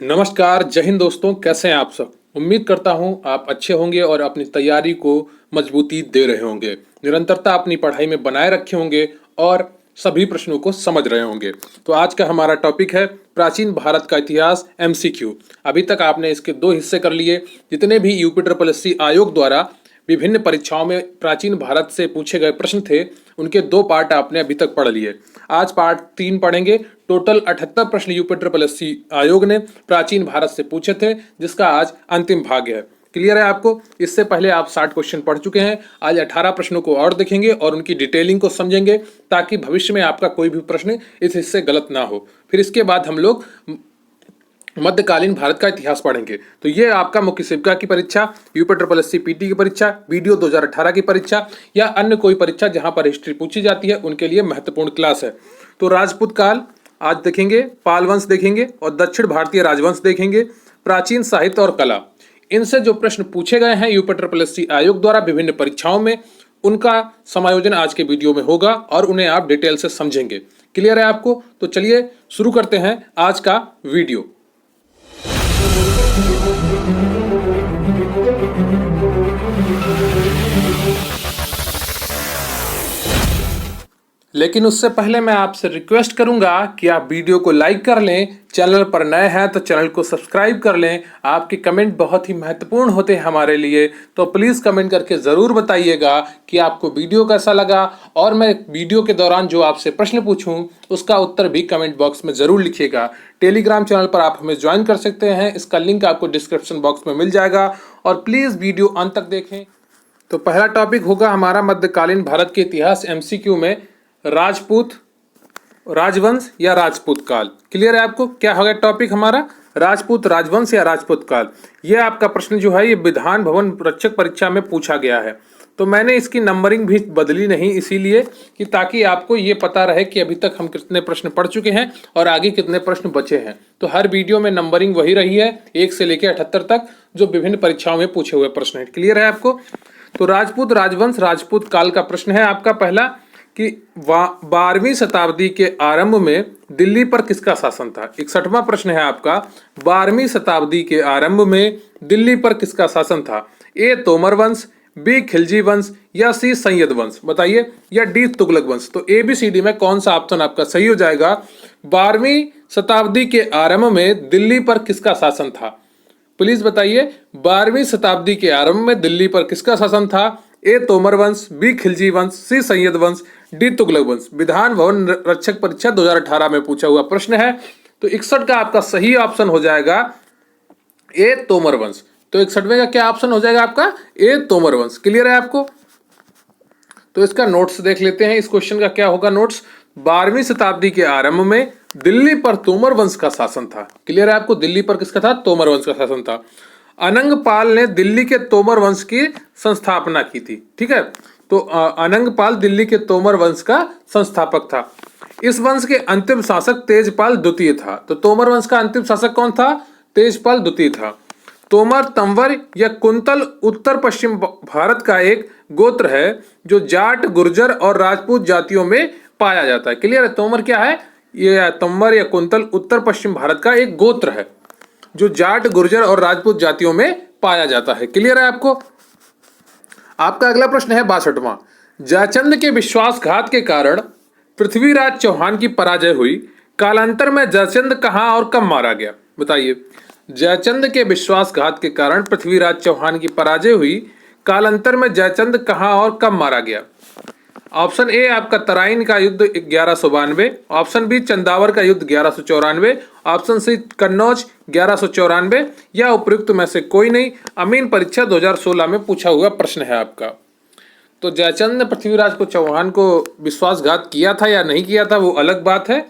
नमस्कार, जय हिंद दोस्तों। कैसे हैं आप सब? उम्मीद करता हूं आप अच्छे होंगे और अपनी तैयारी को मजबूती दे रहे होंगे। निरंतरता अपनी पढ़ाई में बनाए रखे होंगे और सभी प्रश्नों को समझ रहे होंगे। तो आज का हमारा टॉपिक है प्राचीन भारत का इतिहास एमसीक्यू। अभी तक आपने इसके दो हिस्से कर लिए। जितने भी यूपी ट्रिपल एससी आयोग द्वारा विभिन्न परीक्षाओं में प्राचीन भारत से पूछे गए प्रश्न थे, उनके दो पार्ट आपने अभी तक पढ़ लिए। आज पार्ट 3 पढ़ेंगे। टोटल 78 प्रश्न यूपी ट्रिपल एससी आयोग ने प्राचीन भारत से पूछे थे, जिसका आज अंतिम भाग है। क्लियर है आपको? इससे पहले आप 60 क्वेश्चन पढ़ चुके हैं। आज 18 प्रश्नों को और देखेंगे और उनकी डिटेलिंग को समझेंगे, ताकि भविष्य में आपका कोई भी प्रश्न इस हिस्से गलत ना हो। फिर इसके बाद हम लोग मध्यकालीन भारत का इतिहास पढ़ेंगे। तो ये आपका मुख्य सेविका की परीक्षा, यूपी ट्रिपल एससी पीटी की परीक्षा, वीडियो 2018 की परीक्षा या अन्य कोई परीक्षा जहां पर हिस्ट्री पूछी जाती है, उनके लिए महत्वपूर्ण क्लास है। तो राजपूत काल आज देखेंगे, पाल वंश देखेंगे और दक्षिण भारतीय राजवंश देखेंगे, प्राचीन साहित्य और कला। इनसे जो प्रश्न पूछे गए हैं यूपी ट्रिपल एससी आयोग द्वारा विभिन्न परीक्षाओं में, उनका समायोजन आज के वीडियो में होगा और उन्हें आप डिटेल से समझेंगे। क्लियर है आपको? तो चलिए शुरू करते हैं आज का वीडियो। लेकिन उससे पहले मैं आपसे रिक्वेस्ट करूंगा कि आप वीडियो को लाइक कर लें। चैनल पर नए हैं तो चैनल को सब्सक्राइब कर लें। आपके कमेंट बहुत ही महत्वपूर्ण होते हैं हमारे लिए, तो प्लीज़ कमेंट करके ज़रूर बताइएगा कि आपको वीडियो कैसा लगा, और मैं वीडियो के दौरान जो आपसे प्रश्न पूछूं उसका उत्तर भी कमेंट बॉक्स में ज़रूर लिखिएगा। टेलीग्राम चैनल पर आप हमें ज्वाइन कर सकते हैं, इसका लिंक आपको डिस्क्रिप्शन बॉक्स में मिल जाएगा। और प्लीज़ वीडियो अंत तक देखें। तो पहला टॉपिक होगा हमारा मध्यकालीन भारत के इतिहास एमसीक्यू में राजपूत राजवंश या राजपूत काल। क्लियर है आपको? क्या होगा टॉपिक हमारा? राजपूत राजवंश या राजपूत काल। यह आपका प्रश्न जो है ये विधान भवन रक्षक परीक्षा में पूछा गया है। तो मैंने इसकी नंबरिंग भी बदली नहीं, इसीलिए कि ताकि आपको ये पता रहे कि अभी तक हम कितने प्रश्न पढ़ चुके हैं और आगे कितने प्रश्न बचे हैं। तो हर वीडियो में नंबरिंग वही रही है, 1 से लेकर 78 तक, जो विभिन्न परीक्षाओं में पूछे हुए प्रश्न है। क्लियर है आपको? तो राजपूत राजवंश राजपूत काल का प्रश्न है आपका पहला कि 12वीं शताब्दी के आरंभ में दिल्ली पर किसका शासन था। 61वां प्रश्न है आपका, 12वीं शताब्दी के आरंभ में दिल्ली पर किसका शासन था। ए तोमर वंश, बी खिलजी वंश या सी सैयद वंश, बताइए, या डी तुगलक वंश। तो ए बी सी डी में कौन सा ऑप्शन आपका सही हो जाएगा? 12वीं शताब्दी के आरंभ में दिल्ली पर किसका शासन था? प्लीज बताइए, 12वीं शताब्दी के आरंभ में दिल्ली पर किसका शासन था? ए तोमर वंश, बी खिलजी वंश, सी सैयद वंश, डी तुगलक वंश। विधान भवन रक्षक परीक्षा 2018 में पूछा हुआ प्रश्न है। तो 61 का आपका सही ऑप्शन हो जाएगा ए तोमर वंश। तो 61वें का क्या ऑप्शन हो जाएगा आपका? ए तोमर वंश। क्लियर है आपको? तो इसका नोट्स देख लेते हैं। इस क्वेश्चन का क्या होगा नोट्स? 12वीं शताब्दी के आरंभ में दिल्ली पर तोमर वंश का शासन था। क्लियर है आपको? दिल्ली पर किसका था? तोमर वंश का शासन था। अनंग पाल ने दिल्ली के तोमर वंश की संस्थापना की थी। ठीक है, तो अनंग पाल दिल्ली के तोमर वंश का संस्थापक था। इस वंश के अंतिम शासक तेजपाल द्वितीय था। तो तोमर वंश का अंतिम शासक कौन था? तेजपाल द्वितीय था। तोमर तंवर या कुंतल उत्तर पश्चिम भारत का एक गोत्र है जो जाट, गुर्जर और राजपूत जातियों में पाया जाता है। क्लियर है? तोमर क्या है? ये तंवर या कुंतल उत्तर पश्चिम भारत का एक गोत्र है जो जाट, गुर्जर और राजपूत जातियों में पाया जाता है। क्लियर है आपको? आपका अगला प्रश्न है 62वां। जयचंद के विश्वासघात के कारण पृथ्वीराज चौहान की पराजय हुई। कालांतर में जयचंद कहां और कब मारा गया? बताइए, जयचंद के विश्वासघात के कारण पृथ्वीराज चौहान की पराजय हुई। कालांतर में जयचंद कहां और कब मारा गया? ऑप्शन ए आपका तराइन का युद्ध 1192, ऑप्शन बी चंदावर का युद्ध 1194, ऑप्शन सी कन्नौज 1194 या उपयुक्त में से कोई नहीं। अमीन परीक्षा 2016 में पूछा हुआ प्रश्न है आपका। तो जयचंद ने पृथ्वीराज को चौहान को विश्वासघात किया था या नहीं किया था वो अलग बात है,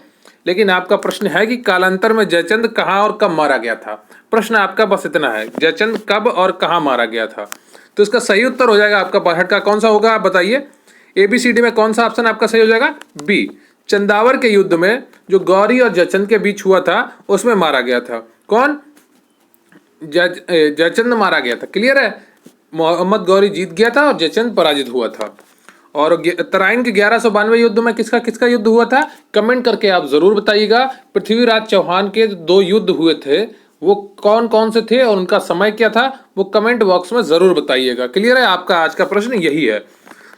लेकिन आपका प्रश्न है कि कालांतर में जयचंद कहाँ और कब मारा गया था। प्रश्न आपका बस इतना है, जयचंद कब और कहाँ मारा गया था। तो इसका सही उत्तर हो जाएगा आपका 62 का कौन सा होगा आप बताइए? एबीसीडी में कौन सा ऑप्शन आपका सही हो जाएगा? बी, चंदावर के युद्ध में जो गौरी और जयचंद के बीच हुआ था उसमें मारा गया था। कौन? जयचंद मारा गया था। क्लियर है? मोहम्मद गौरी जीत गया था और जयचंद पराजित हुआ था। और तराइन के 1192 युद्ध में किसका किसका युद्ध हुआ था? कमेंट करके आप जरूर बताइएगा। पृथ्वीराज चौहान के 2 युद्ध हुए थे, वो कौन कौन से थे और उनका समय क्या था, वो कमेंट बॉक्स में जरूर बताइएगा। क्लियर है? आपका आज का प्रश्न यही है।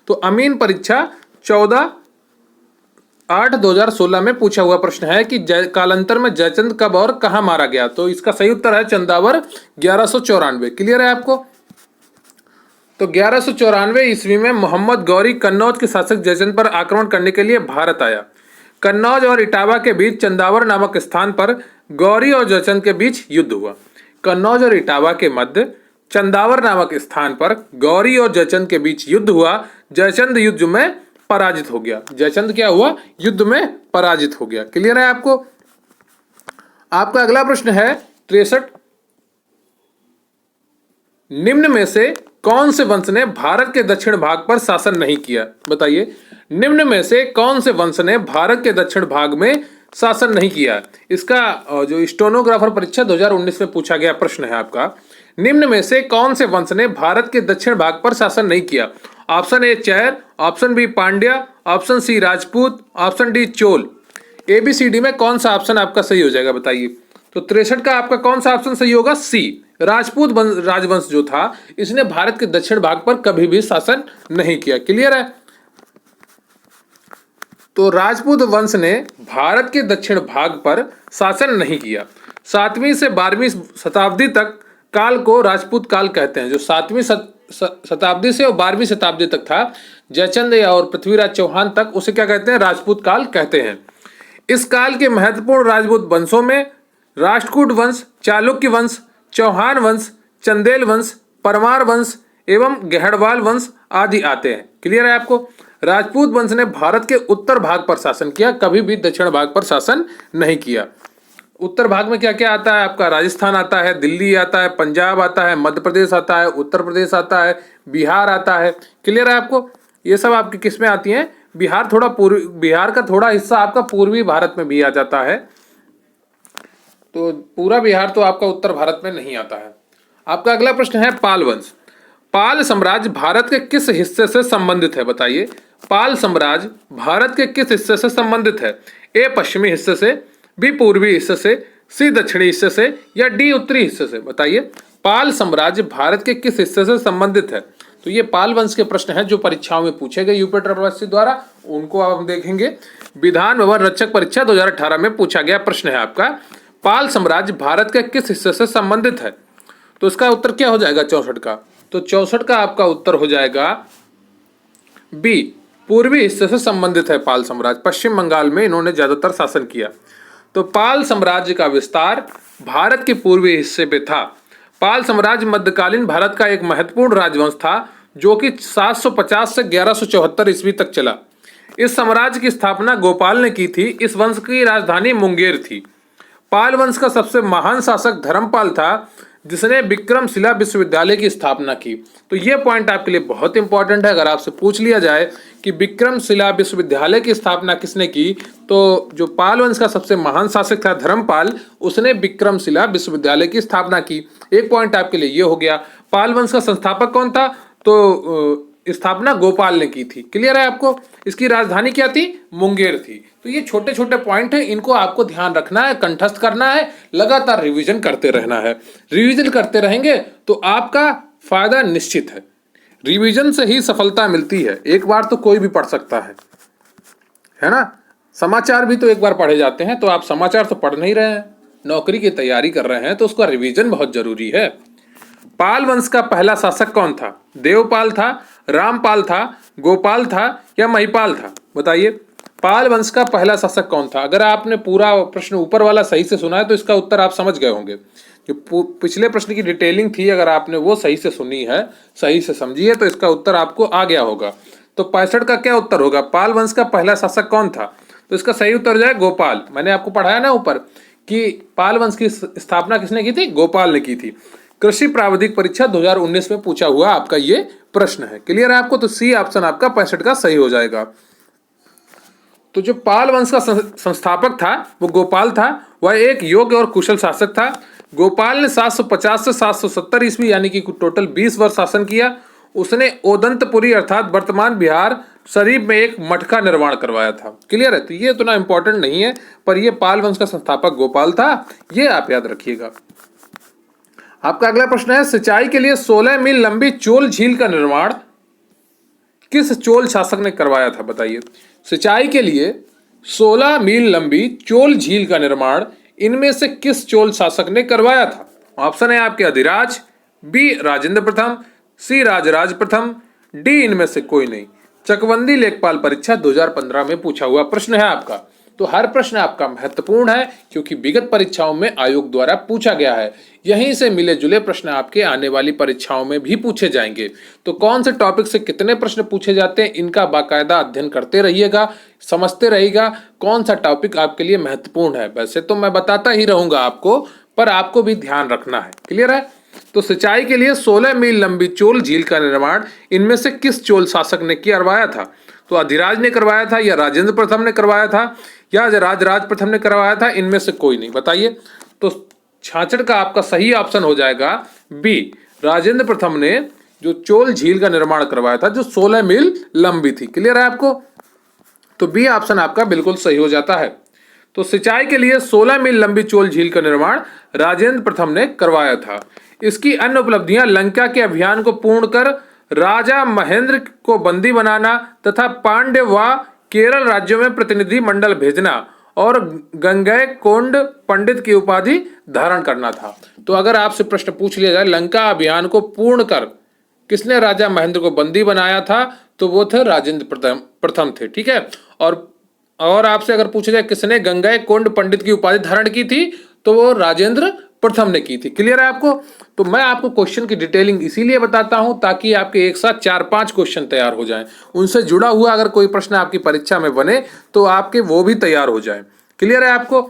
तो अमीन परीक्षा 14/8/2016 में पूछा हुआ प्रश्न है कि कालांतर में जयचंद कब और कहां मारा गया। तो इसका सही उत्तर है चंदावर 1194। क्लियर है आपको? तो 1194 ईस्वी में मोहम्मद गौरी कन्नौज के शासक जयचंद पर आक्रमण करने के लिए भारत आया। कन्नौज और इटावा के बीच चंदावर नामक स्थान पर गौरी और जयचंद के बीच युद्ध हुआ। कन्नौज और इटावा के मध्य चंदावर नामक स्थान पर गौरी और जयचंद के बीच युद्ध हुआ। जयचंद युद्ध में पराजित हो गया। जयचंद क्या हुआ? युद्ध में पराजित हो गया। क्लियर है आपको? आपका अगला प्रश्न है 63। निम्न में से कौन से वंश ने भारत के दक्षिण भाग पर शासन नहीं किया? बताइए, निम्न में से कौन से वंश ने भारत के दक्षिण भाग में शासन नहीं किया? इसका जो स्टेनोग्राफर परीक्षा 2019 में पूछा गया प्रश्न है आपका। निम्न में से कौन से वंश ने भारत के दक्षिण भाग पर शासन नहीं किया? Option A Chera, option B Pandya, option C Rajput, option D Chola. ABCD में कौन सा ऑप्शन आपका सही हो जाएगा? बताइए। तो 63 का आपका कौन सा ऑप्शन सही होगा? सी, राजपूत राजवंश जो था इसने भारत के दक्षिण भाग पर कभी भी शासन नहीं किया। क्लियर है? तो राजपूत वंश ने भारत के दक्षिण भाग पर शासन नहीं किया। 7वीं से 12वीं शताब्दी तक काल को राजपूत काल कहते हैं। जो 7वीं शताब्दी से और 12वीं शताब्दी तक था, जयचंद और पृथ्वीराज चौहान तक, उसे क्या कहते हैं? राजपूत काल कहते हैं। इस काल के महत्वपूर्ण राजपूत वंशों में राष्ट्रकूट वंश, चालुक्य वंश, चौहान वंश, चंदेल वंश, परमार वंश एवं गहड़वाल वंश आदि आते हैं। क्लियर है आपको? राजपूत वंश ने भारत के उत्तर भाग पर शासन किया, कभी भी दक्षिण भाग पर शासन नहीं किया। उत्तर भाग में क्या क्या आता है आपका? राजस्थान आता है, दिल्ली आता है, पंजाब आता है, मध्य प्रदेश आता है, उत्तर प्रदेश आता है, बिहार आता है। क्लियर है आपको? ये सब आपकी किस में आती हैं? बिहार थोड़ा पूर्वी, बिहार का थोड़ा हिस्सा आपका पूर्वी भारत में भी आ जाता है। तो पूरा बिहार तो आपका उत्तर भारत में नहीं आता है। आपका अगला प्रश्न है पाल वंश। पाल साम्राज्य भारत के किस हिस्से से संबंधित है? बताइए, पाल साम्राज्य भारत के किस हिस्से से संबंधित है? ए पश्चिमी हिस्से से, बी पूर्वी हिस्से से, सी दक्षिणी हिस्से से या डी उत्तरी हिस्से से? बताइए, पाल साम्राज्य भारत के किस हिस्से से संबंधित है? तो ये पाल वंश के प्रश्न हैं जो परीक्षाओं में पूछे गए यूपी ट्रिपल द्वारा, उनको अब हम देखेंगे। विधान भवन रक्षक परीक्षा 2018 में पूछा गया प्रश्न है आपका, पाल साम्राज्य भारत के किस हिस्से से संबंधित है? तो इसका उत्तर क्या हो जाएगा 64 का? तो 64 का आपका उत्तर हो जाएगा बी, पूर्वी हिस्से से संबंधित है पाल साम्राज्य। पश्चिम बंगाल में इन्होंने ज्यादातर शासन किया। तो पाल साम्राज्य का विस्तार भारत के पूर्वी हिस्से पे था। पाल साम्राज्य मध्यकालीन भारत का एक महत्वपूर्ण राजवंश था जो कि 750 से 1174 ईस्वी तक चला। इस साम्राज्य की स्थापना गोपाल ने की थी। इस वंश की राजधानी मुंगेर थी। पाल वंश का सबसे महान शासक धर्मपाल था जिसने विक्रमशिला विश्वविद्यालय की स्थापना की। तो ये पॉइंट आपके लिए बहुत इंपॉर्टेंट है। अगर आपसे पूछ लिया जाए कि विक्रमशिला विश्वविद्यालय की स्थापना किसने की, तो जो पाल वंश का सबसे महान शासक था धर्मपाल, उसने विक्रमशिला विश्वविद्यालय की स्थापना की। एक पॉइंट आपके लिए ये हो गया। पाल वंश का संस्थापक कौन था? तो स्थापना गोपाल ने की थी। क्लियर है आपको? इसकी राजधानी क्या थी? मुंगेर थी। तो ये छोटे छोटे पॉइंट हैं, इनको आपको ध्यान रखना है, कंठस्थ करना है, लगातार रिवीजन करते रहना है। रिवीजन करते रहेंगे तो आपका फायदा निश्चित है। रिवीजन से ही सफलता मिलती है। एक बार तो कोई भी पढ़ सकता है ना? समाचार भी तो एक बार पढ़े जाते हैं। तो आप समाचार तो पढ़ नहीं रहे हैं, नौकरी की तैयारी कर रहे हैं, तो उसका रिवीजन बहुत जरूरी है। पाल वंश का पहला शासक कौन था? देवपाल था, रामपाल था, गोपाल था या महिपाल था? बताइए, पाल वंश का पहला शासक कौन था? अगर आपने पूरा प्रश्न ऊपर वाला सही से सुना है तो इसका उत्तर आप समझ गए होंगे। जो पिछले प्रश्न की डिटेलिंग थी, अगर आपने वो सही से सुनी है, सही से समझी है, तो इसका उत्तर आपको आ गया होगा। तो 65 का क्या उत्तर होगा? पाल वंश का पहला शासक कौन था? तो इसका सही उत्तर जाए गोपाल। मैंने आपको पढ़ाया ना ऊपर कि पाल वंश की स्थापना किसने की थी? गोपाल ने की थी। कृषि प्रावधिक परीक्षा 2019 में पूछा हुआ आपका ये प्रश्न है। क्लियर है आपको? तो सी ऑप्शन आपका 65 का सही हो जाएगा। तो जो पाल वंश का संस्थापक था वो गोपाल था। वह एक योग्य और कुशल शासक था। गोपाल ने 750 से 770 ईस्वी यानी कि टोटल 20 वर्ष शासन किया। उसने ओदंतपुरी अर्थात वर्तमान बिहार शरीफ में एक मठ का निर्माण करवाया था। क्लियर है? तो ये इतना इंपॉर्टेंट नहीं है, पर ये पाल वंश का संस्थापक गोपाल था, ये आप याद रखिएगा। आपका अगला प्रश्न है, सिंचाई के लिए 16 मील लंबी चोल झील का निर्माण किस चोल शासक ने करवाया था? बताइए। सिंचाई के लिए 16 मील लंबी चोल झील का निर्माण इनमें से किस चोल शासक ने करवाया था? ऑप्शन है आपके अधिराज, बी राजेंद्र प्रथम, सी राजराज प्रथम, डी इनमें से कोई नहीं। चकबंदी लेखपाल परीक्षा 2015 में पूछा हुआ प्रश्न है आपका। तो हर प्रश्न आपका महत्वपूर्ण है क्योंकि विगत परीक्षाओं में आयोग द्वारा पूछा गया है। यहीं से मिले जुले प्रश्न आपके आने वाली परीक्षाओं में भी पूछे जाएंगे। तो कौन से टॉपिक से कितने प्रश्न पूछे जाते हैं, इनका बाकायदा अध्ययन करते रहिएगा, समझते रहिएगा कौन सा टॉपिक आपके लिए महत्वपूर्ण है। वैसे तो मैं बताता ही रहूंगा आपको, पर आपको भी ध्यान रखना है। क्लियर है? तो सिंचाई के लिए 16 मील लंबी चोल झील का निर्माण इनमें से किस चोल शासक ने करवाया था? तो अधिराज ने करवाया था, या राजेंद्र प्रथम ने करवाया था, या राजराज प्रथम ने करवाया था, इनमें से कोई नहीं। बताइए। तो 66 का आपका सही ऑप्शन हो जाएगा बी, राजेंद्र प्रथम ने जो चोल झील का निर्माण करवाया था जो 16 मील लंबी थी। क्लियर है आपको? तो बी ऑप्शन आपका बिल्कुल सही हो जाता है। तो सिंचाई के लिए 16 मील लंबी चोल झील का निर्माण राजेंद्र प्रथम ने करवाया था। इसकी अन्य उपलब्धियां लंका के अभियान को पूर्ण कर राजा महेंद्र को बंदी बनाना तथा पांड्य व केरल राज्यों में प्रतिनिधि मंडल भेजना और गंगैकोंड पंडित की उपाधि धारण करना था। तो अगर आपसे प्रश्न पूछ लिया जाए लंका अभियान को पूर्ण कर किसने राजा महेंद्र को बंदी बनाया था, तो वो थे राजेंद्र प्रथम थे। ठीक है। और आपसे अगर पूछा जाए किसने गंगैकोंड पंडित की उपाधि धारण की थी, तो वो राजेंद्र प्रथम ने की थी। क्लियर है आपको? तो मैं आपको क्वेश्चन की डिटेलिंग इसीलिए बताता हूं ताकि आपके एक साथ 4-5 क्वेश्चन तैयार हो जाएं। उनसे जुड़ा हुआ अगर कोई प्रश्न आपकी परीक्षा में बने तो आपके वो भी तैयार हो जाए। क्लियर है आपको?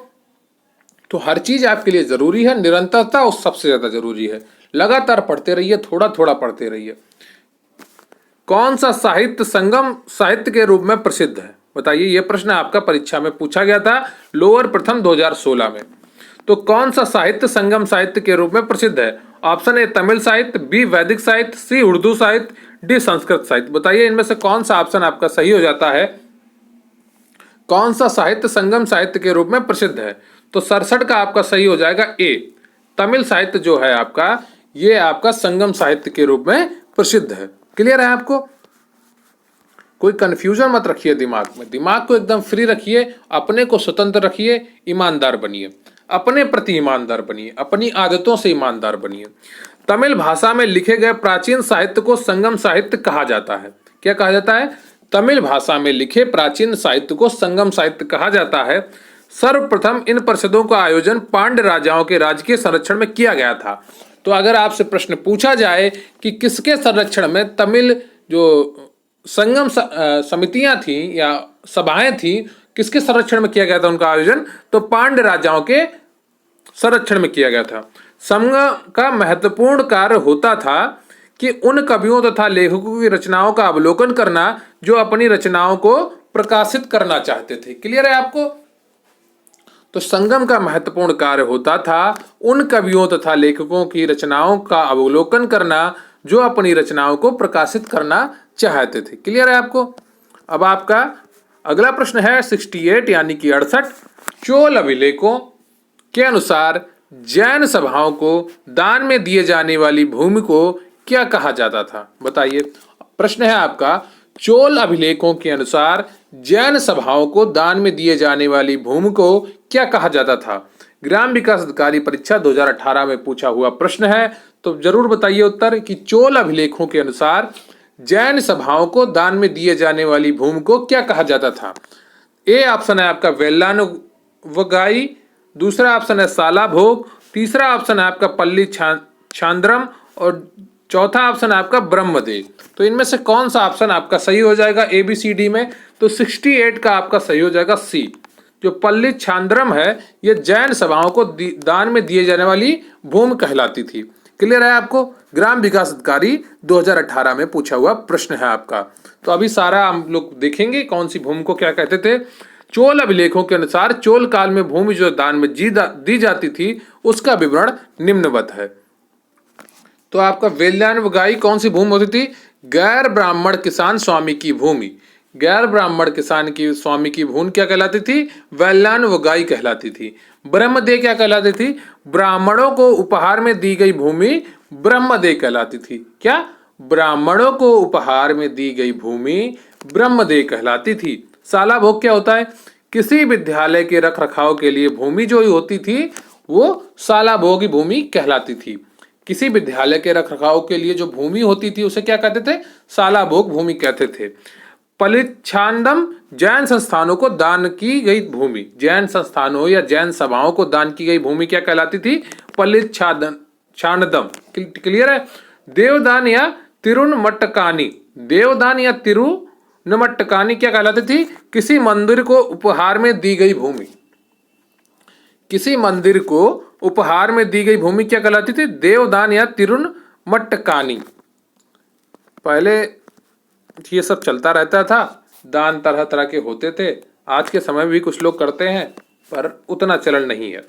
तो हर चीज आपके लिए जरूरी है, निरंतरता उस सबसे ज्यादा जरूरी है। लगातार पढ़ते रहिए, थोड़ा थोड़ा पढ़ते रहिए। कौन सा साहित्य संगम साहित्य के रूप में प्रसिद्ध है? बताइए। यह प्रश्न आपका परीक्षा में पूछा गया था लोअर प्रथम 2016 में। तो कौन सा साहित्य संगम साहित्य के रूप में प्रसिद्ध है? ऑप्शन ए तमिल साहित्य, बी वैदिक साहित्य, सी उर्दू साहित्य, डी संस्कृत साहित्य। बताइए इनमें से कौन सा ऑप्शन आपका सही हो जाता है? कौन सा साहित्य संगम साहित्य के रूप में प्रसिद्ध है? तो 67 का आपका सही हो जाएगा ए, तमिल साहित्य जो है आपका, ये आपका संगम साहित्य के रूप में प्रसिद्ध है। क्लियर है आपको? कोई कंफ्यूजन मत रखिए दिमाग में, दिमाग को एकदम फ्री रखिए, अपने को स्वतंत्र रखिए, ईमानदार बनिए, अपने प्रति ईमानदार बनिए, अपनी आदतों से ईमानदार बनिए। तमिल भाषा में लिखे गए प्राचीन साहित्य को संगम साहित्य कहा जाता है। क्या कहा जाता है? तमिल भाषा में लिखे प्राचीन साहित्य को संगम साहित्य कहा जाता है। सर्वप्रथम इन परिषदों का आयोजन पांड्य राजाओं के राजकीय संरक्षण में किया गया था। तो अगर आपसे प्रश्न पूछा जाए कि किसके संरक्षण में तमिल जो संगम समितियां थी या सभाएं थी, किसके संरक्षण में किया गया था उनका आयोजन, तो पांड्य राजाओं के संरक्षण में किया गया था। संगम का महत्वपूर्ण कार्य होता था कि उन कवियों तथा लेखकों की रचनाओं का अवलोकन करना जो अपनी रचनाओं को प्रकाशित करना चाहते थे। क्लियर है आपको? तो संगम का महत्वपूर्ण कार्य होता था उन कवियों तथा लेखकों की रचनाओं का अवलोकन करना जो अपनी रचनाओं को प्रकाशित करना चाहते थे। क्लियर है आपको? अब आपका अगला प्रश्न है 68 यानी कि 68। चोल अभिलेखों के अनुसार जैन सभाओं को दान में दिए जाने वाली भूमि को क्या कहा जाता था? बताइए। प्रश्न है आपका, चोल अभिलेखों के अनुसार जैन सभाओं को दान में दिए जाने वाली भूमि को क्या कहा जाता था? ग्राम विकास अधिकारी परीक्षा 2018 में पूछा हुआ प्रश्न है। तो जरूर बताइए उत्तर कि चोल अभिलेखों के अनुसार जैन सभाओं को दान में दिए जाने वाली भूमि को क्या कहा जाता था? ए ऑप्शन है आपका वेल्लानुवगाई, दूसरा ऑप्शन है साला भोग, तीसरा ऑप्शन है आपका पल्ली छांद्रम और चौथा ऑप्शन है आपका ब्रह्मदेव। तो इनमें से कौन सा ऑप्शन आपका सही हो जाएगा ए बी सी डी में? तो 68 का आपका सही हो जाएगा सी, जो पल्ली छांद्रम है ये जैन सभाओं को दान में दिए जाने वाली भूमि कहलाती थी। क्लियर है आपको? ग्राम विकास अधिकारी 2018 में पूछा हुआ प्रश्न है आपका। तो अभी सारा हम लोग देखेंगे कौन सी भूमि को क्या कहते थे। चोल अभिलेखों के अनुसार चोल काल में भूमि जो दान में दी जाती थी उसका विवरण निम्नवत है। तो आपका वेल्लानुवगाई कौन सी भूमि होती थी? गैर ब्राह्मण किसान स्वामी की भूमि। गैर ब्राह्मण किसान की स्वामी की भूमि क्या कहलाती थी? वेल्लानुवगाई कहलाती थी। ब्रह्मदेह क्या कहलाती थी? ब्राह्मणों को उपहार में दी गई भूमि ब्रह्मदेह कहलाती थी। क्या? ब्राह्मणों को उपहार में दी गई भूमि ब्रह्मदेह कहलाती थी। साला भोग क्या होता है? किसी विद्यालय के रख रखाव के लिए भूमि जो होती थी वो साला भोगी भूमि कहलाती थी। किसी विद्यालय के रख रखाव के लिए जो भूमि होती थी उसे क्या कहते थे? साला भोग भूमि कहते थे। पलिच्छांदम, जैन संस्थानों को दान की गई भूमि, जैन संस्थानों या जैन सभाओं को दान की गई भूमि क्या कहलाती थी? पलिच्छांदम। क्लियर है? देवदान या तिरुनमट्टकानी, देवदान या तिरुनमट्टकानी क्या कहलाती थी? किसी मंदिर को उपहार में दी गई भूमि, किसी मंदिर को उपहार में दी गई भूमि क्या कहलाती थी? देवदान या तिरुनमट्टकानी। पहले ये सब चलता रहता था, दान तरह तरह के होते थे, आज के समय में भी कुछ लोग करते हैं पर उतना चलन नहीं है।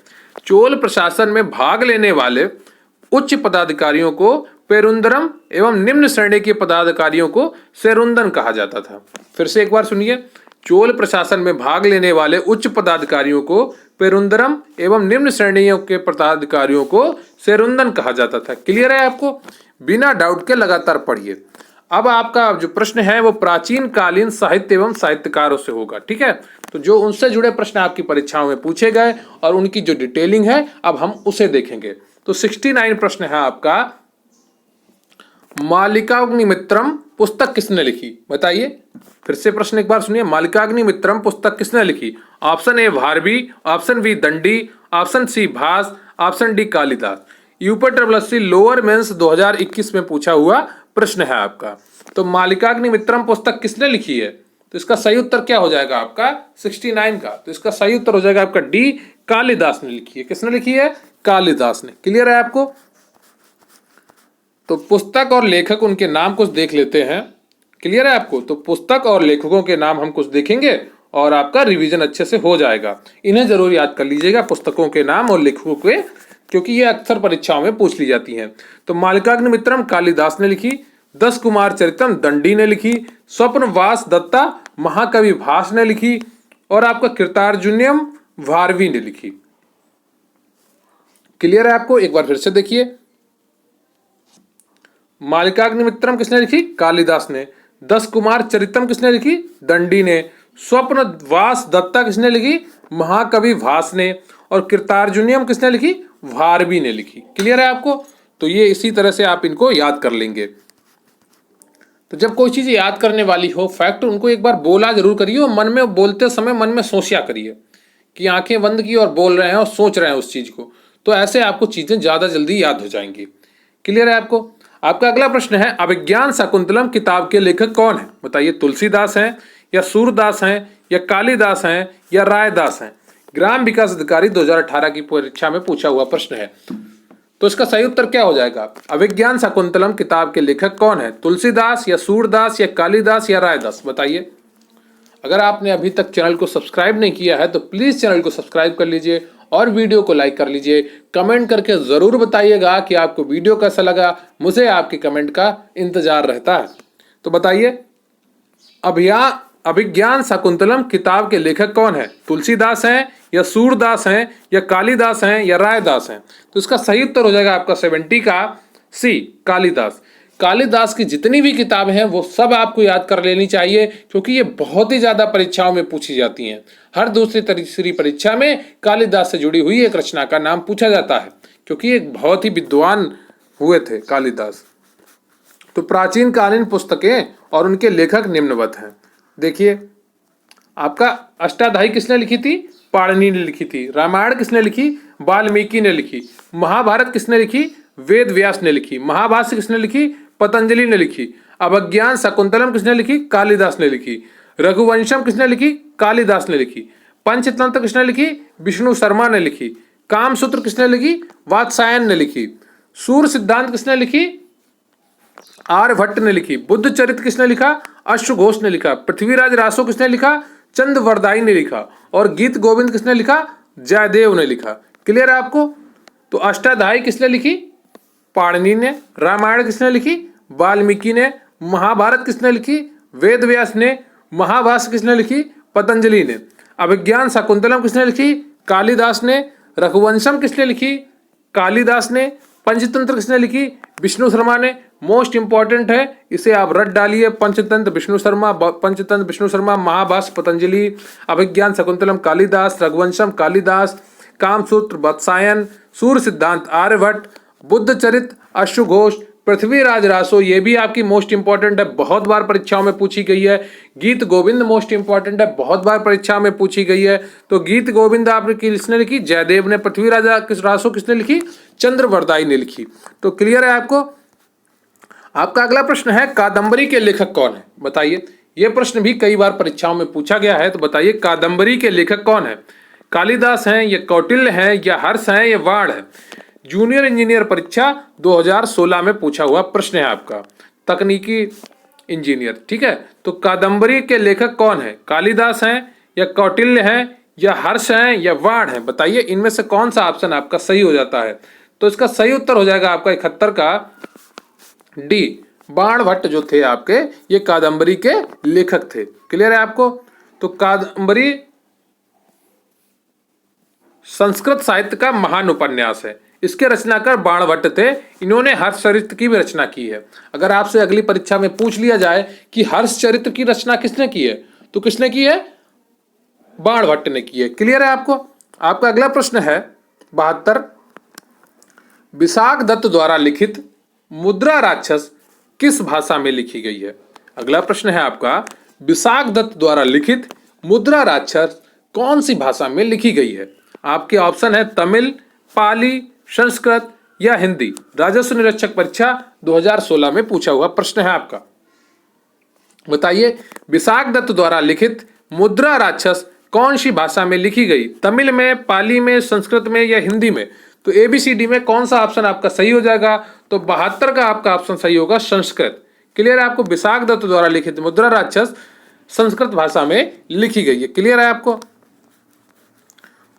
चोल प्रशासन में भाग लेने वाले उच्च पदाधिकारियों को पेरुंदरम एवं निम्न श्रेणी के पदाधिकारियों को सेरुंदन कहा जाता था। फिर से एक बार सुनिए, चोल प्रशासन में भाग लेने वाले उच्च पदाधिकारियों को पेरुंदरम एवं निम्न श्रेणियों के पदाधिकारियों को सेरुंदन कहा जाता था। क्लियर है आपको? बिना डाउट के लगातार पढ़िए। अब आपका जो प्रश्न है वो प्राचीन कालीन साहित्य एवं साहित्यकारों से होगा। ठीक है, तो जो उनसे जुड़े प्रश्न आपकी परीक्षाओं में पूछे गए और उनकी जो डिटेलिंग है अब हम उसे देखेंगे। तो 69 प्रश्न है आपका, मालिकाग्निमित्रम पुस्तक किसने लिखी? बताइए। फिर से प्रश्न एक बार सुनिए, मालिकाग्निमित्रम पुस्तक किसने लिखी? Option A Bharavi, option B Dandi, option C Bhasa, option D Kalidasa. UPSC lower mains 2021 में पूछा हुआ प्रश्न है आपका। तो मालिकाग्निमित्रम पुस्तक किसने लिखी है? तो इसका सही उत्तर क्या हो जाएगा आपका 69 का? तो इसका सही उत्तर हो जाएगा आपका डी, कालिदास ने लिखी है। किसने लिखी है? कालिदास ने। क्लियर है आपको? तो पुस्तक और लेखक उनके नाम कुछ देख लेते हैं। क्लियर है आपको? तो पुस्तक और लेखकों के नाम हम कुछ देखेंगे और आपका रिवीजन अच्छे से हो जाएगा। इन्हें जरूर याद कर लीजिएगा, पुस्तकों के नाम और लेखकों के, क्योंकि ये अक्सर परीक्षाओं में पूछ ली जाती हैं। तो मालिकाग्निमित्रम कालिदास ने लिखी, 10 कुमार चरितम दंडी ने लिखी, स्वप्नवास दत्ता महाकवि भास ने लिखी और आपका कृतार्जुनियम भारवी ने लिखी। क्लियर है आपको? एक बार फिर से देखिए, मालिकाग्निमित्रम किसने लिखी? कालिदास ने। 10 कुमार चरितम किसने लिखी? दंडी ने। स्वप्नवास दत्ता किसने लिखी? महाकवि भास ने। और कृतार्जुनियम किसने लिखी? भारवी ने लिखी। क्लियर है आपको? तो ये इसी तरह से आप इनको याद कर लेंगे। तो जब कोई चीज याद करने वाली हो, फैक्ट, उनको एक बार बोला जरूर करिए और मन में बोलते समय मन में सोचा करिए कि आंखें बंद की और बोल रहे हैं और सोच रहे हैं उस चीज को, तो ऐसे आपको चीजें ज्यादा जल्दी याद हो जाएंगी। क्लियर है आपको? आपका अगला प्रश्न है, अभिज्ञान शाकुंतलम किताब के लेखक कौन है? बताइए। तुलसीदास हैं या सूरदास हैं या कालिदास हैं या रायदास हैं? ग्राम विकास अधिकारी 2018 की परीक्षा में पूछा हुआ प्रश्न है। तो इसका सही उत्तर क्या हो जाएगा? अभिज्ञान शाकुंतलम किताब के लेखक कौन है? तुलसीदास या सूरदास या कालिदास या रायदास? बताइए। अगर आपने अभी तक चैनल को सब्सक्राइब नहीं किया है तो प्लीज चैनल को सब्सक्राइब कर लीजिए और वीडियो को लाइक कर लीजिए। कमेंट करके जरूर बताइएगा कि आपको वीडियो कैसा लगा, मुझे आपके कमेंट का इंतजार रहता है। तो बताइए, अभिज्ञान शाकुंतलम किताब के लेखक कौन है? तुलसीदास हैं या सूरदास हैं या कालिदास हैं या रायदास हैं? तो इसका सही उत्तर हो जाएगा आपका 70 का सी, कालिदास। कालिदास की जितनी भी किताबें हैं वो सब आपको याद कर लेनी चाहिए, क्योंकि ये बहुत ही ज्यादा परीक्षाओं में पूछी जाती हैं। हर दूसरी तीसरी परीक्षा में कालिदास से जुड़ी हुई एक रचना का नाम पूछा जाता है, क्योंकि एक बहुत ही विद्वान हुए थे कालिदास। तो प्राचीन कालीन पुस्तकें और उनके लेखक निम्नवत हैं। देखिए, आपका अष्टाध्यायी किसने लिखी थी? पाणिनि ने लिखी थी। रामायण किसने लिखी? वाल्मीकि ने लिखी। महाभारत किसने लिखी? वेद व्यास ने लिखी। महाभाष्य किसने लिखी? पतंजलि ने लिखी। अभिज्ञान शाकुंतलम किसने लिखी? कालिदास ने लिखी। रघुवंशम किसने लिखी? कालिदास ने लिखी। पंचतंत्र किसने लिखी? विष्णु शर्मा ने लिखी। कामसूत्र किसने लिखी? वात्सायन ने लिखी। सूर्य सिद्धांत किसने लिखी? आर्यभट्ट ने लिखी। बुद्ध चरित्र किसने लिखा? अश्वघोष ने लिखा। पृथ्वीराज रासो किसने लिखा? चंद्रवरदाई ने लिखा। और गीत गोविंद किसने लिखा? जयदेव ने लिखा। क्लियर है आपको? तो अष्टाध्यायी किसने लिखी? पाणिनि ने। रामायण किसने लिखी? वाल्मीकि ने। महाभारत किसने लिखी? वेद व्यास ने। महाभाष्य किसने लिखी? पतंजलि ने। अभिज्ञान शाकुंतलम किसने लिखी? कालिदास ने। रघुवंशम किसने लिखी? कालिदास ने। पंचतंत्र किसने लिखी? विष्णु शर्मा ने। मोस्ट इंपॉर्टेंट है, इसे आप रट डालिए। पंचतंत्र विष्णु शर्मा, महाभाष्य पतंजलि, अभिज्ञान शकुंतलम कालिदास, रघुवंशम कालिदास, कामसूत्र वत्सायन, सूर्य सिद्धांत आर्यभट्ट, बुद्ध चरित अश्वघोष, पृथ्वीराज रासो, ये भी आपकी मोस्ट इंपॉर्टेंट है, बहुत बार परीक्षाओं में पूछी गई है। गीत गोविंद मोस्ट इंपॉर्टेंट है, बहुत बार परीक्षा में पूछी गई है। तो गीत गोविंद आपने किसने लिखी? जयदेव ने। पृथ्वीराज रासो किसने लिखी? चंद्रवरदाई ने लिखी। तो क्लियर है आपको। आपका अगला प्रश्न है, कादंबरी के लेखक कौन है? बताइए। यह प्रश्न भी कई बार परीक्षाओं में पूछा गया है, तो बताइए कादंबरी के लेखक कौन है? कालिदास हैं, या कौटिल्य हैं, या हर्ष हैं, या वाण है? जूनियर इंजीनियर परीक्षा 2016 में पूछा हुआ प्रश्न है आपका, तकनीकी इंजीनियर। ठीक है, तो कादंबरी के लेखक कौन है? कालिदास हैं, या कौटिल्य हैं, या हर्ष हैं, या वाण है? बताइए इनमें से कौन सा ऑप्शन आपका सही हो जाता है? तो इसका सही उत्तर हो जाएगा आपका 71 का डी, बाण भट्ट जो थे आपके, ये कादंबरी के लेखक थे। क्लियर है आपको। तो कादंबरी संस्कृत साहित्य का महान उपन्यास है। इसके रचनाकार बाण भट्ट थे। इन्होंने हर्षचरित्र की भी रचना की है। अगर आपसे अगली परीक्षा में पूछ लिया जाए कि हर्षचरित्र की रचना किसने की है, तो किसने की है? बाण भट्ट ने की है। क्लियर है आपको। आपका अगला प्रश्न है 72, विशाख दत्त द्वारा लिखित मुद्रा राक्षस किस भाषा में लिखी गई है? अगला प्रश्न है आपका, विशाख दत्त द्वारा लिखित मुद्रा राक्षस कौन सी भाषा में लिखी गई है? आपके ऑप्शन है तमिल, पाली, संस्कृत या हिंदी। राजस्व निरीक्षक परीक्षा 2016 में पूछा हुआ प्रश्न है आपका। बताइए विशाख दत्त द्वारा लिखित मुद्रा राक्षस कौन सी भाषा में लिखी गई? तमिल में, पाली में, संस्कृत में या हिंदी में? तो एबीसीडी में कौन सा ऑप्शन आपका सही हो जाएगा? तो 72 का आपका ऑप्शन सही होगा, संस्कृत। क्लियर है आपको। विशाख दत्त द्वारा लिखित मुद्रा राक्षस संस्कृत भाषा में लिखी गई है। क्लियर है आपको।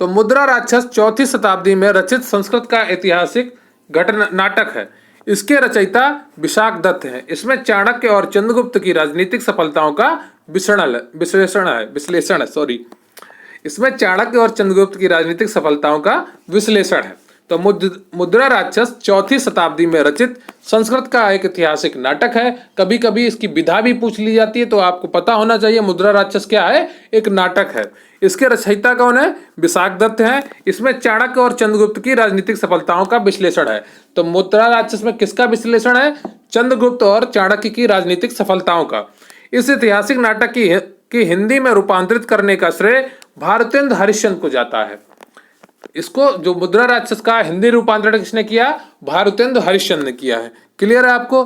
तो मुद्रा राक्षस 4वीं शताब्दी में रचित संस्कृत का ऐतिहासिक घटना नाटक है। इसके रचयिता विशाख दत्त हैं। इसमें चाणक्य और चंद्रगुप्त की राजनीतिक सफलताओं का विश्लेषण है। इसमें चाणक्य और चंद्रगुप्त की राजनीतिक सफलताओं का विश्लेषण है। तो मुद्रा राक्षस 4वीं शताब्दी में रचित संस्कृत का एक ऐतिहासिक नाटक है। कभी कभी इसकी विधा भी पूछ ली जाती है, तो आपको पता होना चाहिए मुद्रा राक्षस क्या है, एक नाटक है। इसके रचयिता कौन है? विशाख दत्त हैं। इसमें चाणक्य और चंद्रगुप्त की राजनीतिक सफलताओं का विश्लेषण है। तो मुद्रा राक्षस में किसका विश्लेषण है? चंद्रगुप्त और चाणक्य की राजनीतिक सफलताओं का। इस ऐतिहासिक नाटक की हिंदी में रूपांतरित करने का श्रेय भारतेंद्र हरिश्चंद्र को जाता है। इसको जो मुद्रा राक्षस का हिंदी रूपांतरण किसने किया? भारतेंद्र हरिश्चंद्र ने किया है। क्लियर है आपको।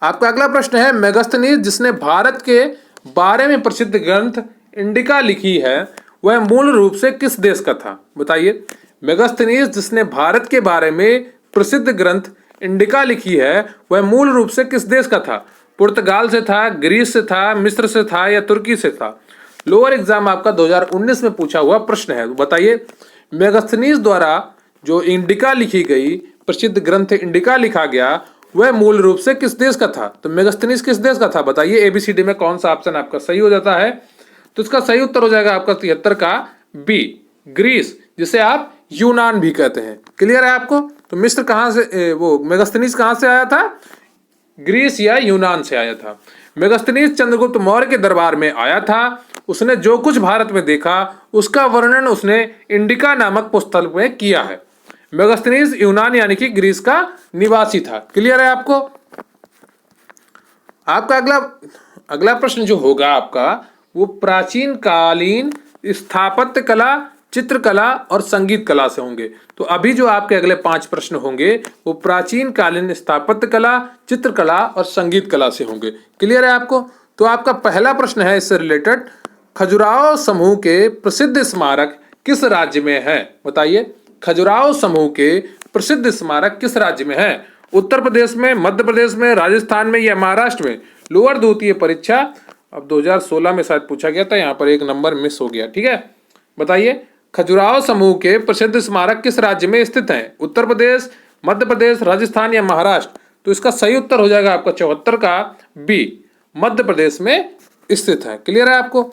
आपका अगला प्रश्न है, मेगास्थनीज जिसने भारत के बारे में प्रसिद्ध ग्रंथ इंडिका लिखी है, वह मूल रूप से किस देश का था? बताइए। मेगास्थनीज जिसने भारत के बारे में प्रसिद्ध ग्रंथ इंडिका लिखी है, वह मूल रूप से किस देश का था? पुर्तगाल से था, ग्रीस से था, मिस्र से था या तुर्की से था? लोअर एग्जाम आपका 2019 में पूछा हुआ प्रश्न है। बताइए मेगास्थनीज द्वारा जो इंडिका लिखी गई, प्रसिद्ध ग्रंथ इंडिका लिखा गया, वह मूल रूप से किस देश का था? तो मेगास्थनीज किस देश का था? बताइए एबीसीडी में कौन सा ऑप्शन आपका सही हो जाता है? तो इसका सही उत्तर हो जाएगा आपका 73 का बी, ग्रीस, जिसे आप यूनान भी कहते हैं। क्लियर है आपको। तो मिस्र कहां से, वो मेगास्थनीज कहां से आया था? ग्रीस या यूनान से आया था। मेगास्थनीज चंद्रगुप्त मौर्य के दरबार में आया था। उसने जो कुछ भारत में देखा उसका वर्णन उसने इंडिका नामक पुस्तक में किया है। मेगास्थनीज यूनान यानी कि ग्रीस का निवासी था। क्लियर है आपको। आपका अगला प्रश्न जो होगा आपका, वो प्राचीन कालीन स्थापत्य कला, चित्रकला और संगीत कला से होंगे। तो अभी जो आपके अगले 5 प्रश्न होंगे वो प्राचीन कालीन स्थापत्य कला, चित्रकला और संगीत कला से होंगे। क्लियर है आपको। तो आपका पहला प्रश्न है इससे रिलेटेड, खजुराहो समूह के प्रसिद्ध स्मारक किस राज्य में है? बताइए खजुराहो समूह के प्रसिद्ध स्मारक किस राज्य में है? उत्तर प्रदेश में, मध्य प्रदेश में, राजस्थान में या महाराष्ट्र में? लोअर द्वितीय परीक्षा अब 2016 में शायद पूछा गया था, यहाँ पर एक नंबर मिस हो गया। ठीक है, बताइए खजुराहो समूह के प्रसिद्ध स्मारक किस राज्य में स्थित हैं? उत्तर प्रदेश, मध्य प्रदेश, राजस्थान या महाराष्ट्र? तो इसका सही उत्तर हो जाएगा आपका 74 का बी, मध्य प्रदेश में स्थित है। क्लियर है आपको।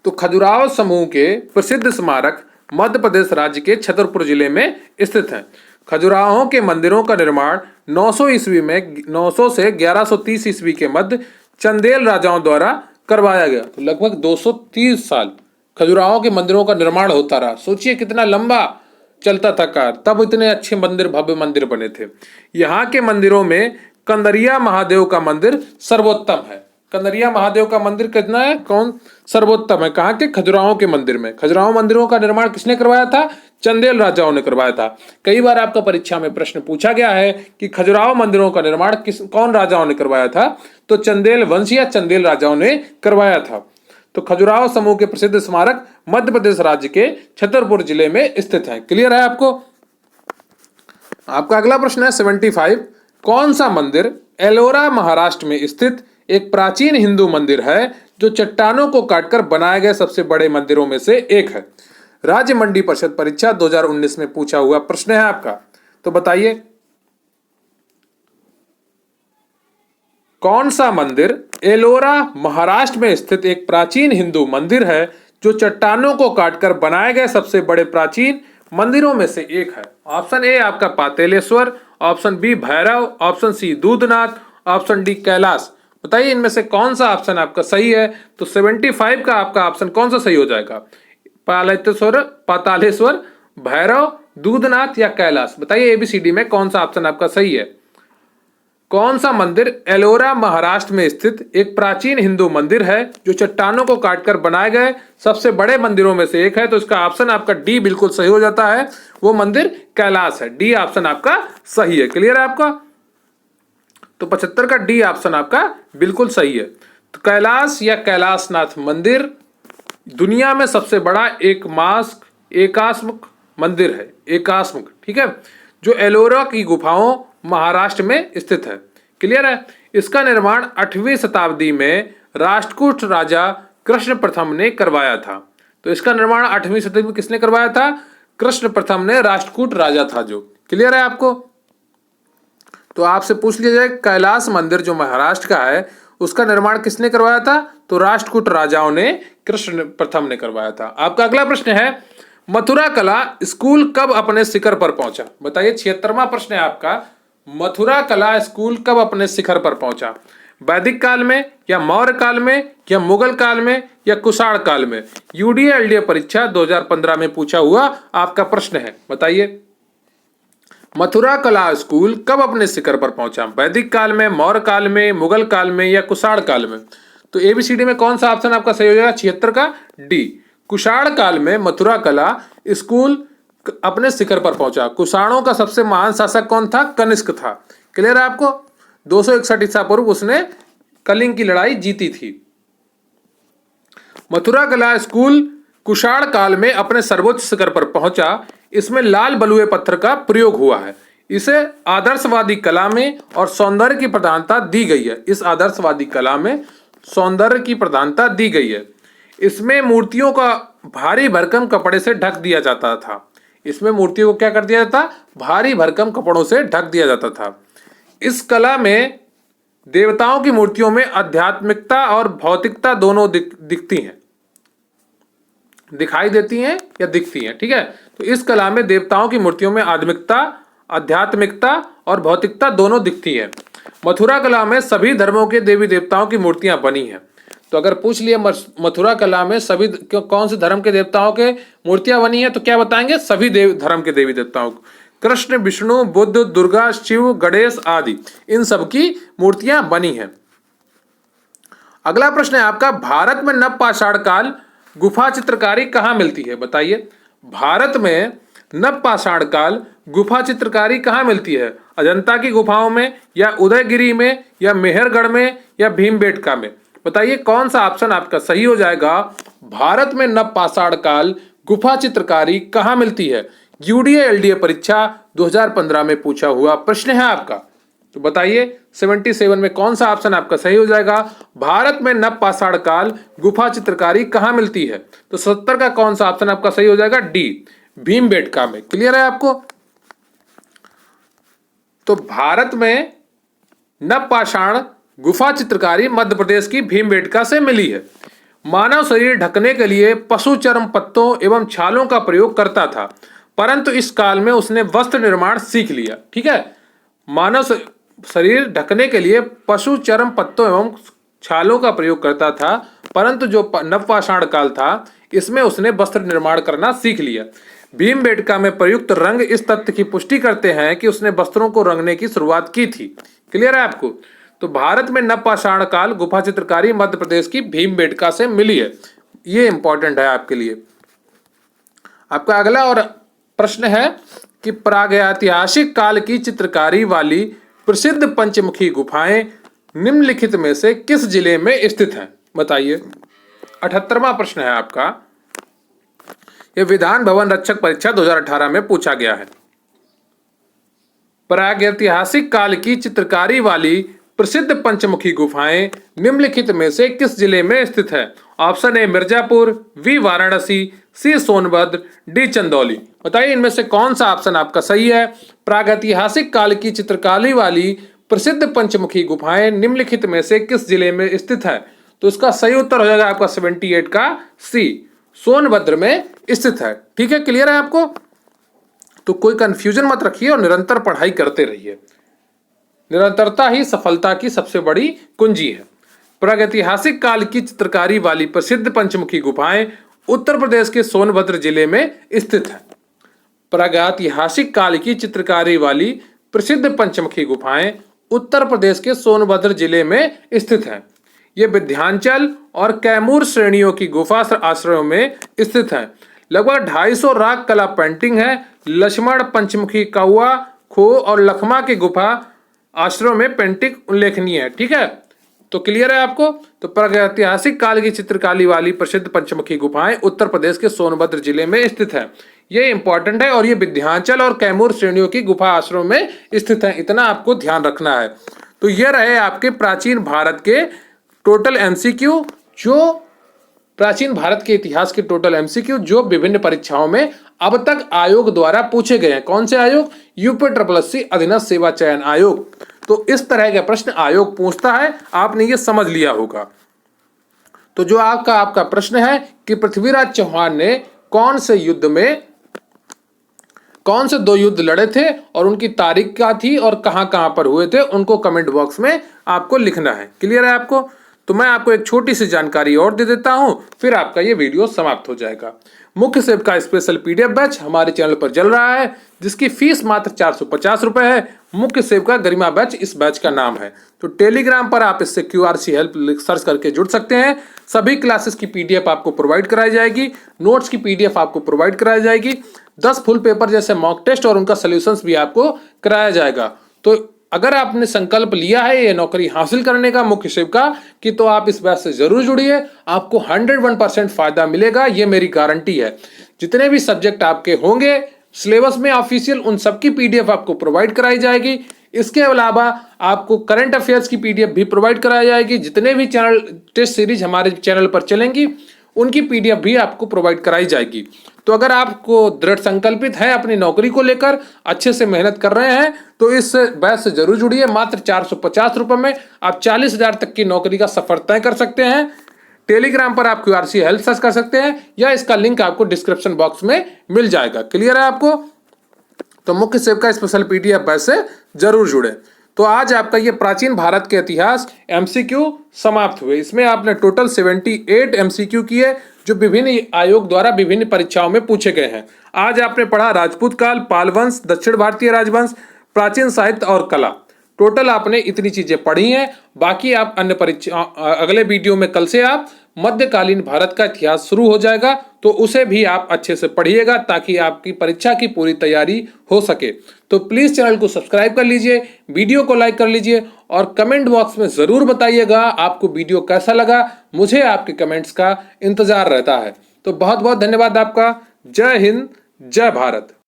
तो खजुराहो समूह के प्रसिद्ध स्मारक मध्य प्रदेश राज्य के छतरपुर जिले में स्थित है। खजुराहो के मंदिरों का निर्माण 900 से 1130 ईस्वी के मध्य चंदेल राजाओं द्वारा करवाया गया। तो लगभग 230 साल खजुराहो के मंदिरों का निर्माण होता रहा। सोचिए कितना लंबा चलता था कार्य, तब इतने अच्छे मंदिर, भव्य मंदिर बने थे। यहाँ के मंदिरों में कंदरिया महादेव का मंदिर सर्वोत्तम है। कंदरिया महादेव का मंदिर कितना है, कौन सर्वोत्तम है? कहाँ के? खजुराहो के मंदिर में। खजुराहो मंदिरों का निर्माण किसने करवाया था? चंदेल राजाओं ने करवाया था। कई बार आपका परीक्षा में प्रश्न पूछा गया है कि खजुराहो मंदिरों का निर्माण कौन राजाओं ने करवाया था? तो चंदेल वंश या चंदेल राजाओं ने करवाया था। तो खजुराहो समूह के प्रसिद्ध स्मारक मध्य प्रदेश राज्य के छतरपुर जिले में स्थित है। क्लियर है आपको? आपका अगला प्रश्न है 75। कौन सा मंदिर एलोरा महाराष्ट्र में स्थित एक प्राचीन हिंदू मंदिर है जो चट्टानों को काटकर बनाए गए सबसे बड़े मंदिरों में से एक है? राज्य मंडी परिषद परीक्षा 2019 में पूछा हुआ प्रश्न है आपका। तो बताइए कौन सा मंदिर एलोरा महाराष्ट्र में स्थित एक प्राचीन हिंदू मंदिर है जो चट्टानों को काटकर बनाए गए सबसे बड़े प्राचीन मंदिरों में से एक है? ऑप्शन ए आपका Pataleshwar, option B Bhairav, option C Dudhnath, option D Kailash. बताइए इनमें से कौन सा ऑप्शन आपका सही है? तो 75 का आपका ऑप्शन कौन सा सही हो जाएगा? पातालेश्वर, भैरव, दूधनाथ या कैलाश? बताइए एबीसीडी में कौन सा ऑप्शन आपका सही है? कौन सा मंदिर एलोरा महाराष्ट्र में स्थित एक प्राचीन हिंदू मंदिर है जो चट्टानों को काटकर बनाए गए सबसे बड़े मंदिरों में से एक है? तो इसका ऑप्शन आपका डी बिल्कुल सही हो जाता है। वो मंदिर कैलाश है। डी ऑप्शन आपका सही है। क्लियर है आपका? तो 75 का डी ऑप्शन आपका बिल्कुल सही है। तो कैलाश या कैलाशनाथ मंदिर दुनिया में सबसे बड़ा एकात्मक मंदिर है। एकात्मक, ठीक है, जो एलोरा की गुफाओं महाराष्ट्र में स्थित है। क्लियर है? इसका निर्माण 8वीं शताब्दी में राष्ट्रकूट राजा कृष्ण प्रथम ने करवाया था। तो इसका निर्माण 8वीं शताब्दी में किसने करवाया था? कृष्ण प्रथम ने, राष्ट्रकूट राजा था जो। क्लियर है आपको? तो आपसे पूछ लिया जाए कैलाश मंदिर जो महाराष्ट्र का है उसका निर्माण किसने करवाया था? तो राष्ट्रकूट राजाओं ने, कृष्ण प्रथम ने करवाया था। आपका अगला प्रश्न है मथुरा कला स्कूल कब अपने शिखर पर पहुंचा? बताइए 76वां प्रश्न है आपका। मथुरा कला स्कूल कब अपने शिखर पर पहुंचा? वैदिक काल में या मौर्य काल में या मुगल काल में या कुषाण काल में? यूडीए एलडीए परीक्षा 2015 में पूछा हुआ आपका प्रश्न है। बताइए मथुरा कला स्कूल कब अपने शिखर पर पहुंचा? वैदिक काल में, मौर्य काल में, मुगल काल में या कुषाण काल में? तो एबीसीडी में कौन सा ऑप्शन आपका सही हो जाएगा? 76 का डी। कुषाण काल में मथुरा कला स्कूल अपने शिखर पर पहुंचा। कुषाणों का सबसे महान शासक कौन था? कनिष्क था। क्लियर है आपको? 261 ईसा पूर्व उसने कलिंग की लड़ाई जीती थी। मथुरा कला स्कूल कुषाण काल में अपने सर्वोच्च शिखर पर पहुंचा। इसमें लाल बलुए पत्थर का प्रयोग हुआ है। इसे आदर्शवादी कला में और सौंदर्य की प्रधानता दी गई है। इस आदर्शवादी कला में सौंदर्य की प्रधानता दी गई है। इसमें मूर्तियों का भारी भरकम कपड़े से ढक दिया जाता था। इसमें मूर्तियों को क्या कर दिया जाता? भारी भरकम कपड़ों से ढक दिया जाता था। इस कला में देवताओं की मूर्तियों में आध्यात्मिकता और भौतिकता दोनों दिखती हैं, दिखाई देती हैं या दिखती हैं, ठीक है। तो इस कला में देवताओं की मूर्तियों में आध्यात्मिकता और भौतिकता दोनों दिखती है। मथुरा कला में सभी धर्मों के देवी देवताओं की मूर्तियां बनी हैं। तो अगर पूछ लिया मथुरा कला में सभी कौन से धर्म के देवताओं के मूर्तियां बनी हैं, तो क्या बताएंगे? सभी धर्म के देवी देवताओं, कृष्ण, विष्णु, बुद्ध, दुर्गा, शिव, गणेश आदि, इन सब की मूर्तियां बनी हैं। अगला प्रश्न है आपका, भारत में नवपाषाण काल गुफा चित्रकारी कहाँ मिलती है? बताइए भारत में नवपाषाण काल गुफा चित्रकारी कहाँ मिलती है? अजंता की गुफाओं में या उदयगिरी में या मेहरगढ़ में या भीमबेटका में? बताइए कौन सा ऑप्शन आपका सही हो जाएगा? भारत में नवपाषाण काल गुफा चित्रकारी कहाँ मिलती है? यूडीए एलडीए परीक्षा 2015 में पूछा हुआ प्रश्न है आपका। तो बताइए 77 में कौन सा ऑप्शन आपका सही हो जाएगा? भारत में नवपाषाण काल गुफा चित्रकारी कहाँ मिलती है? तो 70 का कौन सा ऑप्शन आपका सही हो जाएगा? डी, भीमबेटका में। क्लियर है आपको? तो भारत में नवपाषाण गुफा चित्रकारी मध्य प्रदेश की भीमबेटका से मिली है। मानव शरीर ढकने के लिए पशु चर्म पत्तों एवं छालों का प्रयोग करता था, परंतु इस काल में उसने वस्त्र निर्माण सीख लिया। ठीक है, मानव शरीर ढकने के लिए पशु चर्म पत्तों एवं छालों का प्रयोग करता था, परंतु जो नवपाषाण काल था इसमें उसने वस्त्र निर्माण करना सीख लिया। भीमबेटका में प्रयुक्त रंग इस तथ्य की पुष्टि करते हैं कि उसने वस्त्रों को रंगने की शुरुआत की थी। क्लियर है आपको? तो भारत में नवपाषाण काल गुफा चित्रकारी मध्य प्रदेश की भीमबेटका से मिली है। ये इंपॉर्टेंट है आपके लिए। आपका अगला और प्रश्न है कि प्रागैतिहासिक काल की चित्रकारी वाली प्रसिद्ध पंचमुखी गुफाएं निम्नलिखित में से किस जिले में स्थित हैं? बताइए। 78वां प्रश्न है आपका। यह विधान भवन रक्षक परीक्षा 2018 में पूछा गया है। प्रागैतिहासिक काल की चित्रकारी वाली प्रसिद्ध पंचमुखी गुफाएं निम्नलिखित में से किस जिले में स्थित है? Option A Mirzapur, B Varanasi, C Sonbhadra, D Chandauli. बताइए इनमें से कौन सा ऑप्शन आपका सही है? प्रागैतिहासिक काल की चित्रकारी वाली प्रसिद्ध पंचमुखी गुफाएं निम्नलिखित में से किस जिले में स्थित है? तो इसका सही उत्तर हो जाएगा आपका 78 का सी, सोनभद्र में स्थित है। ठीक है, क्लियर है आपको? तो कोई कंफ्यूजन मत रखिए और निरंतर पढ़ाई करते रहिए। निरंतरता ही सफलता की सबसे बड़ी कुंजी है। प्रागैतिहासिक काल की चित्रकारी वाली प्रसिद्ध पंचमुखी गुफाएं उत्तर प्रदेश के सोनभद्र जिले में स्थित है। प्रागैतिहासिक काल की चित्रकारी वाली प्रसिद्ध पंचमुखी गुफाएं उत्तर प्रदेश के सोनभद्र जिले में स्थित है। ये विंध्याचल और कैमूर श्रेणियों की गुफा आश्रयों में स्थित है। लगभग 250 राग कला पेंटिंग है। लक्ष्मण, पंचमुखी, कौआ, खो और लखमा के गुफा आश्रयों में पेंटिंग उल्लेखनीय है। ठीक है, तो क्लियर है आपको? तो प्रागैतिहासिक काल की चित्रकारी वाली प्रसिद्ध पंचमुखी गुफाएं उत्तर प्रदेश के सोनभद्र जिले में स्थित है। ये इंपॉर्टेंट है और ये विंध्याचल और कैमूर श्रेणियों की गुफा आश्रयों में स्थित है। इतना आपको ध्यान रखना है। तो ये रहे आपके प्राचीन भारत के टोटल एमसीक्यू, जो प्राचीन भारत के इतिहास के टोटल एमसीक्यू जो विभिन्न परीक्षाओं में अब तक आयोग द्वारा पूछे गए हैं। कौन से आयोग? यूपीएससी अधीनस्थ सेवा चयन आयोग। तो इस तरह के प्रश्न आयोग पूछता है, आपने ये समझ लिया होगा। तो जो आपका प्रश्न है कि पृथ्वीराज चौहान ने कौन से दो युद्ध लड़े थे और उनकी तारीख क्या थी और कहां कहां पर हुए थे, उनको कमेंट बॉक्स में आपको लिखना है। क्लियर है आपको? तो मैं आपको एक छोटी सी जानकारी और दे देता हूं, फिर आपका ये वीडियो समाप्त हो जाएगा। मुख्य सेव का स्पेशल पीडीएफ बैच हमारे चैनल पर चल रहा है, जिसकी फीस मात्र 450 रुपए है। मुख्य सेव का गरिमा बैच इस बैच का नाम है। तो टेलीग्राम पर आप इससे QRC हेल्प सर्च करके जुड़ सकते हैं। सभी क्लासेस की पीडीएफ आपको प्रोवाइड कराई जाएगी, नोट्स की पीडीएफ आपको प्रोवाइड कराई जाएगी, 10 फुल पेपर जैसे मॉक टेस्ट और उनका सोल्यूशंस भी आपको कराया जाएगा। तो अगर आपने संकल्प लिया है ये नौकरी हासिल करने का मुख्य सेव का कि तो आप इस बैच से जरूर जुड़िए, आपको 101% फायदा मिलेगा, ये मेरी गारंटी है। जितने भी सब्जेक्ट आपके होंगे सिलेबस में ऑफिशियल, उन सबकी पीडीएफ आपको प्रोवाइड कराई जाएगी। इसके अलावा आपको करंट अफेयर्स की पीडीएफ भी प्रोवाइड कराई जाएगी। जितने भी चैनल टेस्ट सीरीज हमारे चैनल पर चलेंगी उनकी पीडीएफ भी आपको प्रोवाइड कराई जाएगी। तो अगर आपको दृढ़ संकल्पित है अपनी नौकरी को लेकर, अच्छे से मेहनत कर रहे हैं, तो इस बैच से जरूर जुड़िए। मात्र 450 रुपए में आप 40,000 तक की नौकरी का सफर तय कर सकते हैं। टेलीग्राम पर आप QRC हेल्प सर्च कर सकते हैं या इसका लिंक आपको डिस्क्रिप्शन बॉक्स में मिल जाएगा। क्लियर है आपको? तो मुख्य सेव का स्पेशल पीडीएफ बैच से जरूर जुड़े। तो आज आपका ये प्राचीन भारत के इतिहास MCQ समाप्त हुए। इसमें आपने टोटल 78 MCQ किए जो विभिन्न आयोग द्वारा विभिन्न परीक्षाओं में पूछे गए हैं। आज आपने पढ़ा राजपूत काल, पाल वंश, दक्षिण भारतीय राजवंश, प्राचीन साहित्य और कला। टोटल आपने इतनी चीजें पढ़ी हैं। बाकी आप अन्य परीक्षा अगले वीडियो में कल से आप मध्यकालीन भारत का इतिहास शुरू हो जाएगा, तो उसे भी आप अच्छे से पढ़िएगा ताकि आपकी परीक्षा की पूरी तैयारी हो सके। तो प्लीज चैनल को सब्सक्राइब कर लीजिए, वीडियो को लाइक कर लीजिए और कमेंट बॉक्स में जरूर बताइएगा आपको वीडियो कैसा लगा। मुझे आपके कमेंट्स का इंतजार रहता है। तो बहुत बहुत धन्यवाद आपका। जय हिंद, जय भारत।